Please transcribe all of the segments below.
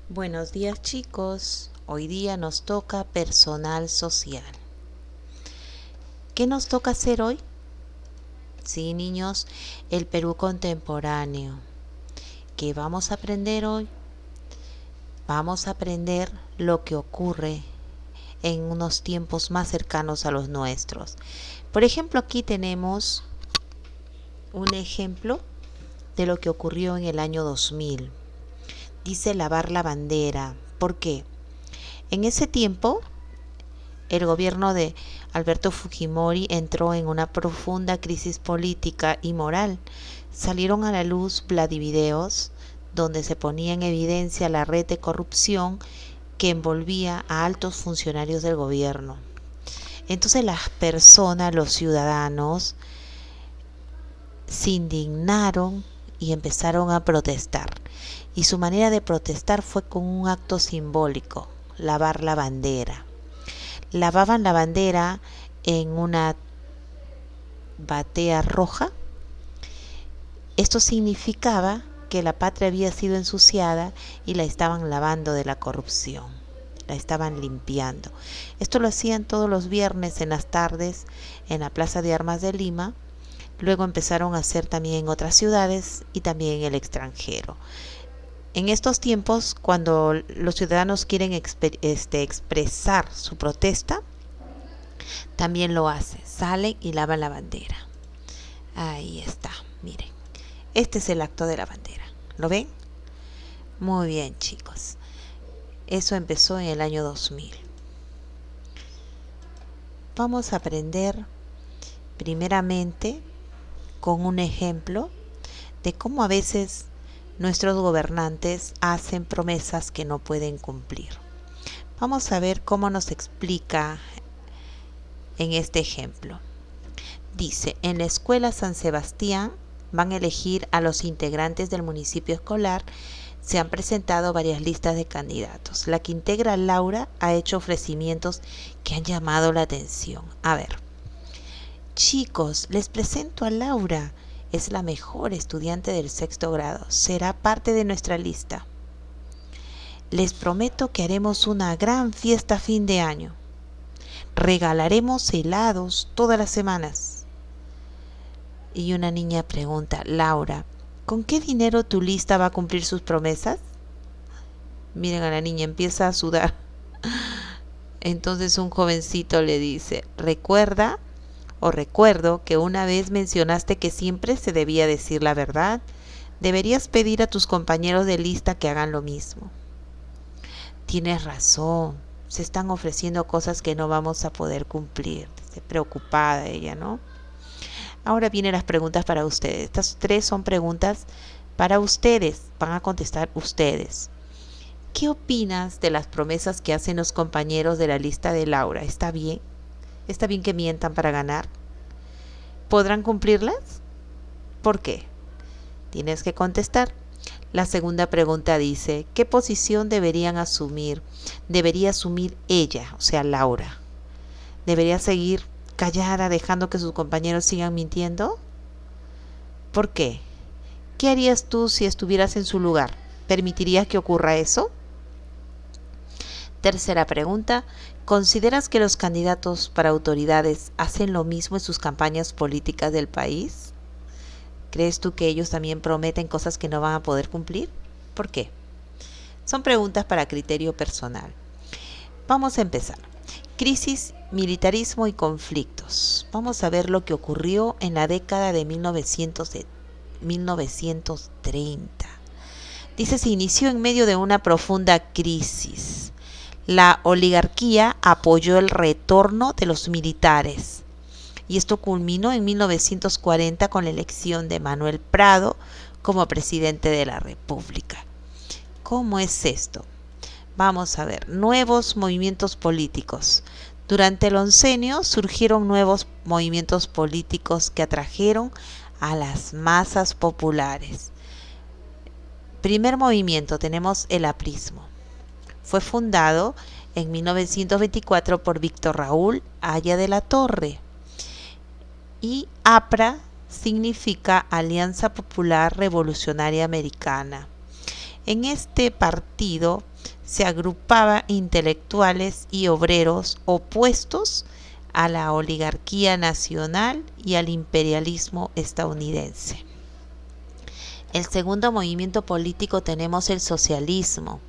Buenos días chicos, hoy día nos toca personal social. ¿Qué nos toca hacer hoy? Sí, niños, el Perú contemporáneo. ¿Qué vamos a aprender hoy? Vamos a aprender lo que ocurre en unos tiempos más cercanos a los nuestros. Por ejemplo, aquí tenemos un ejemplo de lo que ocurrió en el año 2000. Dice lavar la bandera. ¿Por qué? En ese tiempo el gobierno de Alberto Fujimori entró en una profunda crisis política y moral. Salieron a la luz Vladivideos, donde se ponía en evidencia la red de corrupción que envolvía a altos funcionarios del gobierno. Entonces las personas, los ciudadanos, se indignaron y empezaron a protestar. Y su manera de protestar fue con un acto simbólico, lavar la bandera. Lavaban la bandera en una batea roja. Esto significaba que la patria había sido ensuciada y la estaban lavando de la corrupción, la estaban limpiando. Esto lo hacían todos los viernes en las tardes en la Plaza de Armas de Lima. Luego empezaron a hacer también en otras ciudades y también en el extranjero. En estos tiempos, cuando los ciudadanos quieren expresar su protesta, también lo hace, sale y lava la bandera. Ahí está, miren. Este es el acto de la bandera. ¿Lo ven? Muy bien, chicos. Eso empezó en el año 2000. Vamos a aprender primeramente con un ejemplo de cómo a veces nuestros gobernantes hacen promesas que no pueden cumplir. Vamos a ver cómo nos explica en este ejemplo. Dice, en la escuela San Sebastián van a elegir a los integrantes del municipio escolar. Se han presentado varias listas de candidatos. La que integra Laura ha hecho ofrecimientos que han llamado la atención. A ver, chicos, les presento a Laura. Es la mejor estudiante del sexto grado. Será parte de nuestra lista. Les prometo que haremos una gran fiesta a fin de año. Regalaremos helados todas las semanas. Y una niña pregunta, Laura, ¿con qué dinero tu lista va a cumplir sus promesas? Miren a la niña, empieza a sudar. Entonces un jovencito le dice, recuerdo que una vez mencionaste que siempre se debía decir la verdad. Deberías pedir a tus compañeros de lista que hagan lo mismo. Tienes razón, se están ofreciendo cosas que no vamos a poder cumplir. Dice, preocupada ella, ¿no? Ahora vienen las preguntas para ustedes. Estas tres son preguntas para ustedes. Van a contestar ustedes. ¿Qué opinas de las promesas que hacen los compañeros de la lista de Laura? ¿Está bien? ¿Está bien que mientan para ganar? ¿Podrán cumplirlas? ¿Por qué? Tienes que contestar. La segunda pregunta dice, ¿qué posición debería asumir ella, o sea, Laura? ¿Debería seguir callada dejando que sus compañeros sigan mintiendo? ¿Por qué? ¿Qué harías tú si estuvieras en su lugar? ¿Permitirías que ocurra eso? Tercera pregunta, ¿consideras que los candidatos para autoridades hacen lo mismo en sus campañas políticas del país? ¿Crees tú que ellos también prometen cosas que no van a poder cumplir? ¿Por qué? Son preguntas para criterio personal. Vamos a empezar. Crisis, militarismo y conflictos. Vamos a ver lo que ocurrió en la década de 1930. Dice, se inició en medio de una profunda crisis. La oligarquía apoyó el retorno de los militares. Y esto culminó en 1940 con la elección de Manuel Prado como presidente de la República. ¿Cómo es esto? Vamos a ver, nuevos movimientos políticos. Durante el oncenio surgieron nuevos movimientos políticos que atrajeron a las masas populares. Primer movimiento, tenemos el aprismo. Fue fundado en 1924 por Víctor Raúl Haya de la Torre. Y APRA significa Alianza Popular Revolucionaria Americana. En este partido se agrupaba intelectuales y obreros opuestos a la oligarquía nacional y al imperialismo estadounidense. El segundo movimiento político tenemos el socialismo.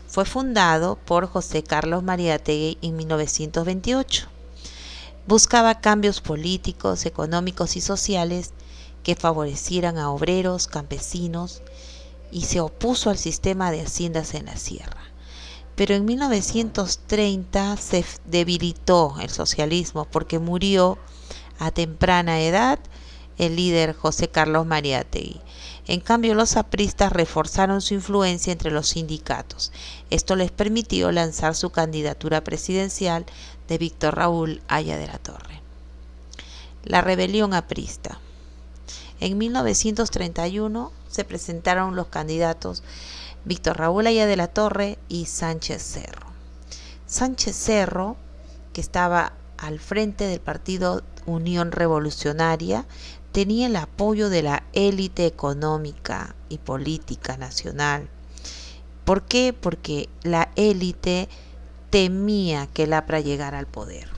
Fue fundado por José Carlos Mariátegui en 1928. Buscaba cambios políticos, económicos y sociales que favorecieran a obreros, campesinos y se opuso al sistema de haciendas en la sierra. Pero en 1930 se debilitó el socialismo porque murió a temprana edad el líder José Carlos Mariátegui. En cambio, los apristas reforzaron su influencia entre los sindicatos. Esto les permitió lanzar su candidatura presidencial de Víctor Raúl Haya de la Torre. La rebelión aprista. En 1931 se presentaron los candidatos Víctor Raúl Haya de la Torre y Sánchez Cerro. Sánchez Cerro, que estaba al frente del partido Unión Revolucionaria, tenía el apoyo de la élite económica y política nacional. ¿Por qué? Porque la élite temía que el APRA llegara al poder.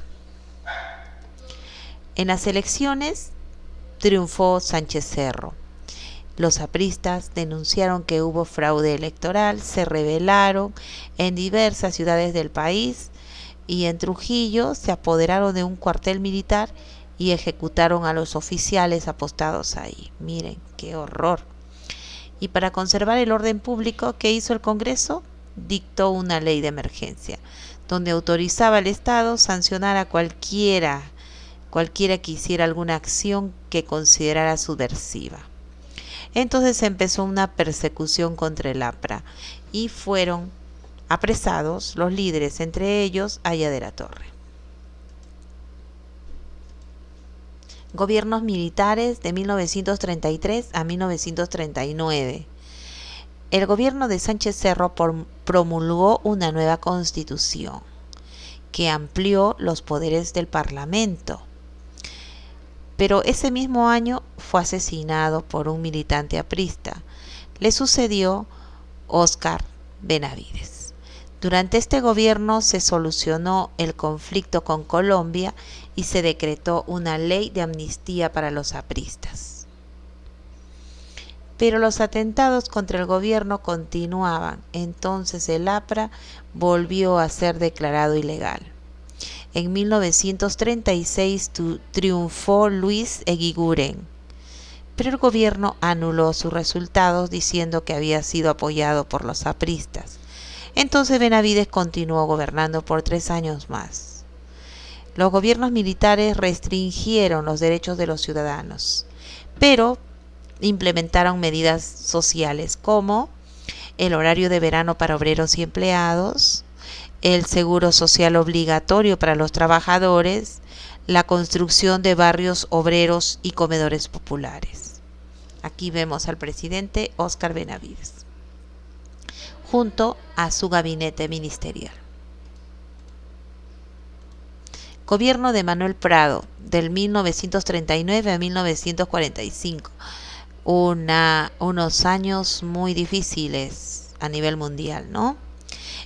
En las elecciones triunfó Sánchez Cerro. Los apristas denunciaron que hubo fraude electoral, se rebelaron en diversas ciudades del país y en Trujillo se apoderaron de un cuartel militar y ejecutaron a los oficiales apostados ahí. Miren, qué horror. Y para conservar el orden público, ¿qué hizo el Congreso? Dictó una ley de emergencia, donde autorizaba al Estado sancionar a cualquiera que hiciera alguna acción que considerara subversiva. Entonces empezó una persecución contra el APRA y fueron apresados los líderes, entre ellos Haya de la Torre. Gobiernos militares de 1933 a 1939. El gobierno de Sánchez Cerro promulgó una nueva constitución que amplió los poderes del Parlamento. Pero ese mismo año fue asesinado por un militante aprista. Le sucedió Óscar Benavides. Durante este gobierno se solucionó el conflicto con Colombia y se decretó una ley de amnistía para los apristas. Pero los atentados contra el gobierno continuaban, entonces el APRA volvió a ser declarado ilegal. En 1936 triunfó Luis Eguiguren, pero el gobierno anuló sus resultados diciendo que había sido apoyado por los apristas. Entonces Benavides continuó gobernando por 3 años más. Los gobiernos militares restringieron los derechos de los ciudadanos, pero implementaron medidas sociales como el horario de verano para obreros y empleados, el seguro social obligatorio para los trabajadores, la construcción de barrios obreros y comedores populares. Aquí vemos al presidente Óscar Benavides, junto a su gabinete ministerial. Gobierno de Manuel Prado, del 1939 a 1945. Unos años muy difíciles a nivel mundial, ¿no?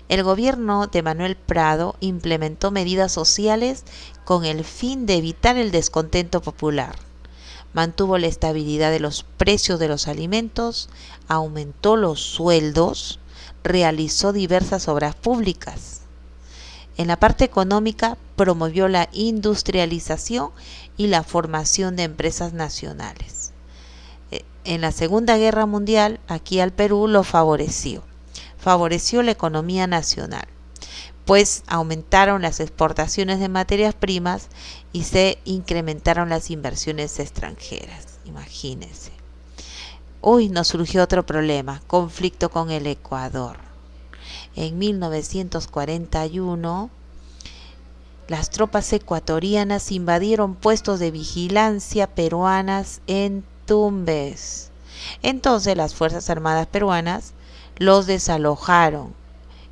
El gobierno de Manuel Prado implementó medidas sociales con el fin de evitar el descontento popular. Mantuvo la estabilidad de los precios de los alimentos, aumentó los sueldos, realizó diversas obras públicas. En la parte económica promovió la industrialización y la formación de empresas nacionales. En la Segunda Guerra Mundial, aquí al Perú lo favoreció la economía nacional, pues aumentaron las exportaciones de materias primas y se incrementaron las inversiones extranjeras. Imagínense. Hoy nos surgió otro problema, conflicto con el Ecuador. En 1941, las tropas ecuatorianas invadieron puestos de vigilancia peruanas en Tumbes. Entonces las Fuerzas Armadas peruanas los desalojaron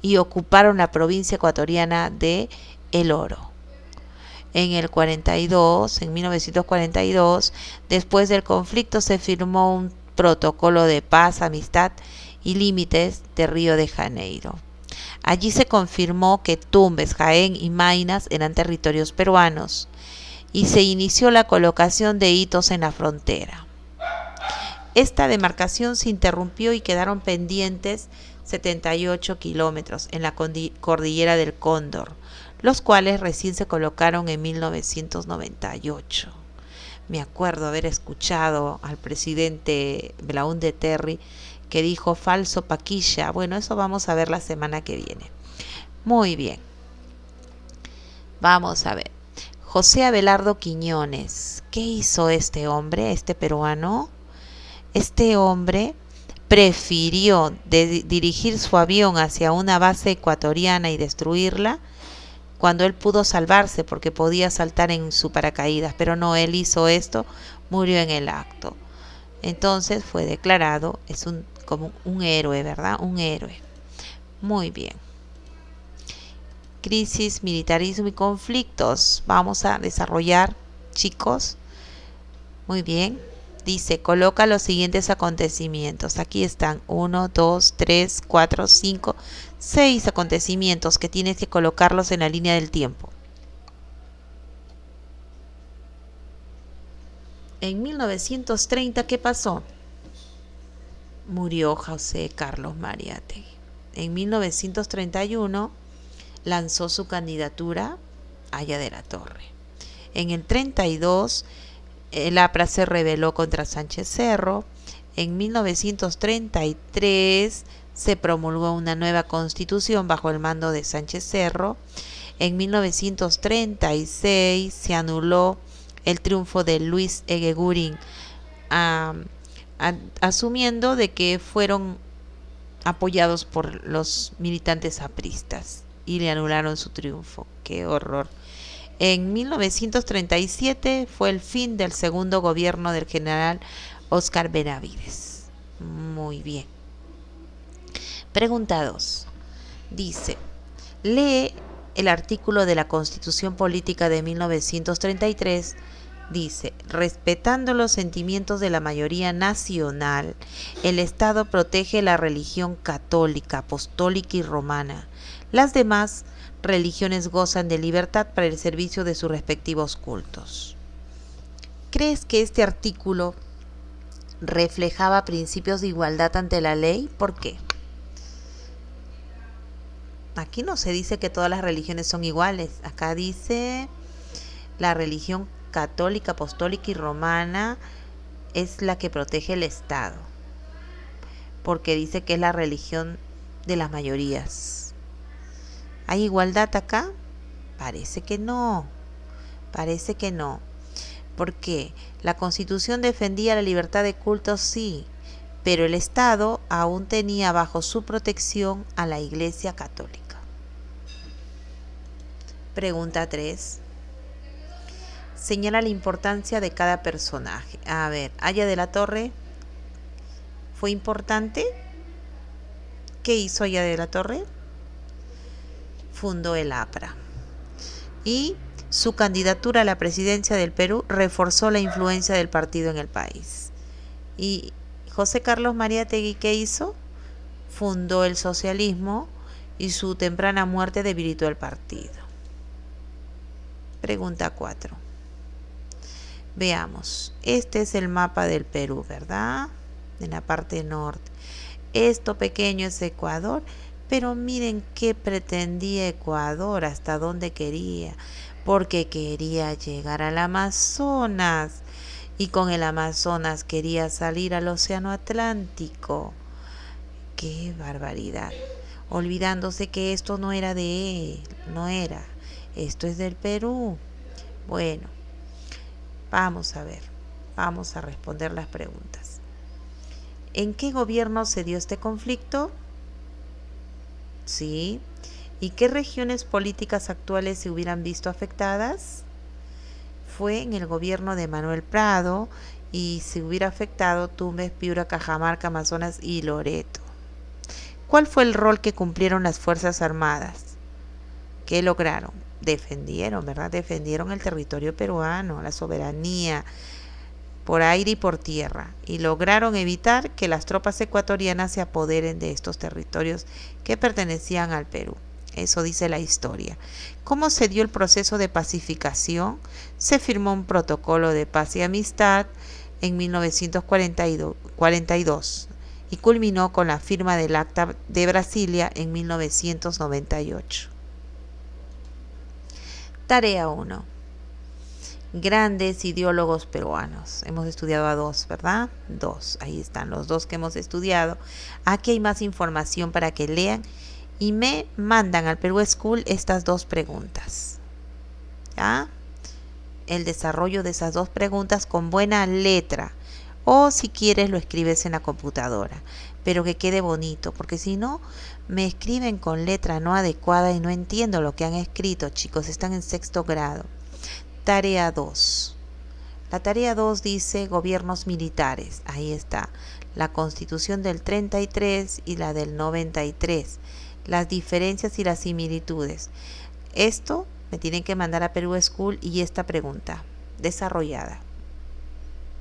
y ocuparon la provincia ecuatoriana de El Oro. En 1942, después del conflicto, se firmó un protocolo de paz, amistad y límites de Río de Janeiro. Allí se confirmó que Tumbes, Jaén y Maynas eran territorios peruanos y se inició la colocación de hitos en la frontera. Esta demarcación se interrumpió y quedaron pendientes 78 kilómetros en la cordillera del Cóndor, los cuales recién se colocaron en 1998. Me acuerdo haber escuchado al presidente Belaúnde Terry que dijo falso Paquilla. Bueno, eso vamos a ver la semana que viene. Muy bien. Vamos a ver. José Abelardo Quiñones. ¿Qué hizo este hombre, este peruano? Este hombre prefirió dirigir su avión hacia una base ecuatoriana y destruirla cuando él pudo salvarse porque podía saltar en su paracaídas, pero no, él hizo esto, murió en el acto. Entonces fue declarado, como un héroe, ¿verdad? Un héroe. Muy bien. Crisis, militarismo y conflictos. Vamos a desarrollar, chicos. Muy bien. Dice, coloca los siguientes acontecimientos. Aquí están 1, 2, 3, 4, 5, 6 acontecimientos que tienes que colocarlos en la línea del tiempo. En 1930, ¿qué pasó? Murió José Carlos Mariátegui. En 1931 lanzó su candidatura Haya de la Torre. En el 32 el APRA se rebeló contra Sánchez Cerro. En 1933 se promulgó una nueva constitución bajo el mando de Sánchez Cerro. En 1936 se anuló el triunfo de Luis Eguiguren, asumiendo de que fueron apoyados por los militantes apristas y le anularon su triunfo. ¡Qué horror! En 1937 fue el fin del segundo gobierno del general Óscar Benavides. Muy bien. Pregunta 2. Dice, lee el artículo de la Constitución Política de 1933. Dice, respetando los sentimientos de la mayoría nacional, el Estado protege la religión católica, apostólica y romana. Las demás religiones gozan de libertad para el servicio de sus respectivos cultos. ¿Crees que este artículo reflejaba principios de igualdad ante la ley? ¿Por qué? Aquí no se dice que todas las religiones son iguales. Acá dice la religión católica, apostólica y romana es la que protege el Estado, porque dice que es la religión de las mayorías. ¿Hay igualdad acá? Parece que no. Parece que no. ¿Por qué? La Constitución defendía la libertad de culto, sí, pero el Estado aún tenía bajo su protección a la Iglesia Católica. Pregunta 3. Señala la importancia de cada personaje. A ver, Haya de la Torre, ¿fue importante? ¿Qué hizo Haya de la Torre? Fundó el APRA. Y su candidatura a la presidencia del Perú reforzó la influencia del partido en el país. Y José Carlos Mariátegui, ¿qué hizo? Fundó el socialismo y su temprana muerte debilitó el partido. Pregunta 4. Veamos, este es el mapa del Perú, ¿verdad? En la parte norte. Esto pequeño es Ecuador, pero miren qué pretendía Ecuador, hasta dónde quería, porque quería llegar al Amazonas y con el Amazonas quería salir al Océano Atlántico. ¡Qué barbaridad! Olvidándose que esto no era de él, no era, esto es del Perú. Bueno, vamos a ver, vamos a responder las preguntas. ¿En qué gobierno se dio este conflicto? Sí. ¿Y qué regiones políticas actuales se hubieran visto afectadas? Fue en el gobierno de Manuel Prado y se hubiera afectado Tumbes, Piura, Cajamarca, Amazonas y Loreto. ¿Cuál fue el rol que cumplieron las Fuerzas Armadas? ¿Qué lograron? Defendieron, ¿verdad? Defendieron el territorio peruano, la soberanía, por aire y por tierra, y lograron evitar que las tropas ecuatorianas se apoderen de estos territorios que pertenecían al Perú. Eso dice la historia. ¿Cómo se dio el proceso de pacificación? Se firmó un protocolo de paz y amistad en 1942 y culminó con la firma del Acta de Brasilia en 1998. Tarea 1. Grandes ideólogos peruanos. Hemos estudiado a dos, ¿verdad? Dos. Ahí están los dos que hemos estudiado. Aquí hay más información para que lean y me mandan al Perú School estas dos preguntas. ¿Ya? El desarrollo de esas dos preguntas con buena letra. O si quieres lo escribes en la computadora. Pero que quede bonito, porque si no, me escriben con letra no adecuada y no entiendo lo que han escrito, chicos. Están en 6º grado. Tarea 2. La tarea 2 dice gobiernos militares. Ahí está. La Constitución del 33 y la del 93. Las diferencias y las similitudes. Esto me tienen que mandar a Perú School y esta pregunta desarrollada.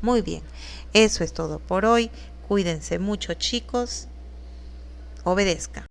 Muy bien. Eso es todo por hoy. Cuídense mucho, chicos. Obedezcan.